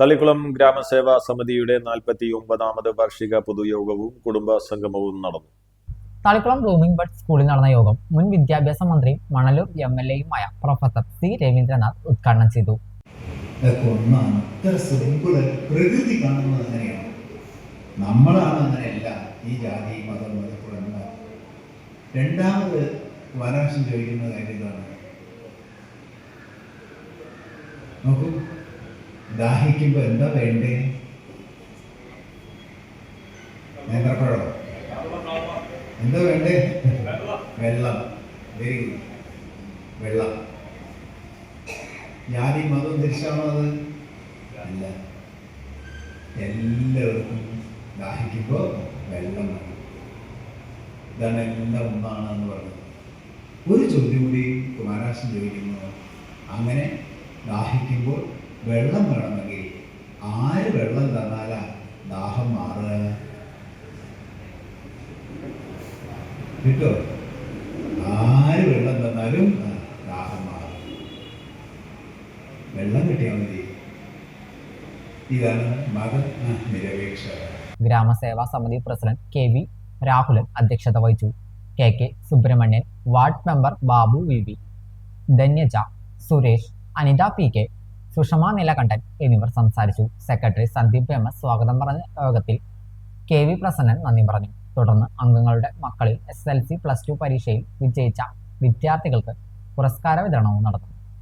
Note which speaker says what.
Speaker 1: തളിക്കുളം ഗ്രാമസേവാ സമിതിയുടെ 49ാമത് വാർഷിക പൊതുയോഗവും കുടുംബ സംഗമവും നടന്നു.
Speaker 2: തളിക്കുളം ബ്ലൂമിംഗ് ബഡ് സ്കൂളിൽ നടന്ന യോഗം മുൻ വിദ്യാഭ്യാസ മന്ത്രി മണലൂർ MLA-യുമായ പ്രൊഫസർ C. രവീന്ദ്രനാഥ് ഉദ്ഘാടനം ചെയ്തു.
Speaker 3: പ്രകൃതി കാണുന്നത് അങ്ങനെയാണ്. നമ്മളാണ് അങ്ങനെയല്ല. ഈ ജാതി മതം മതക്കുറങ്ങ. രണ്ടാമത് വാരാംശം ചോദിക്കുന്ന കാര്യമാണ്, നോക്കൂ, ദാഹിക്കുമ്പോൾ എന്താ വേണ്ടേ? നേന്ത്രപ്പഴം. എന്താ വേണ്ടേ? വെള്ളം. വെരി ഗുഡ്, വെള്ളം. ജാതി മതം തിരിച്ചാണോ അത്? അല്ല. എല്ലാവർക്കും ദാഹിക്കുമ്പോൾ വെള്ളം വേണം. ഇതാണ് എല്ലാം ഒന്നാണെന്ന് പറഞ്ഞത്. ഒരു ചോദ്യം കൂടി കുമാരാശൻ ചോദിക്കുന്നു, അങ്ങനെ ദാഹിക്കുമ്പോൾ വെള്ളം വേണമെങ്കിൽ ആര് വെള്ളം തന്നാലാ ദാഹം മാറുക? കിട്ടോ? ആര് വെള്ളം തന്നാലും ദാഹം മാറും. വെള്ളം കിട്ടിയാൽ മതി. ഇതാണ് മതനിരപേക്ഷ.
Speaker 2: ഗ്രാമസേവാ സമിതി പ്രസിഡന്റ് KV രാഹുലൻ അധ്യക്ഷത വഹിച്ചു. KK Subramanian, ward member Babu VV, Dhanyaja, Suresh, Anitha PK, Sushama Nilakandan എന്നിവർ സംസാരിച്ചു. സെക്രട്ടറി സന്ദീപ് MS സ്വാഗതം പറഞ്ഞ യോഗത്തിൽ KV പ്രസന്നൻ നന്ദി പറഞ്ഞു. തുടർന്ന് അംഗങ്ങളുടെ മക്കളിൽ SSLC+2 പരീക്ഷയിൽ വിജയിച്ച വിദ്യാർത്ഥികൾക്ക് പുരസ്കാര വിതരണവും നടന്നു.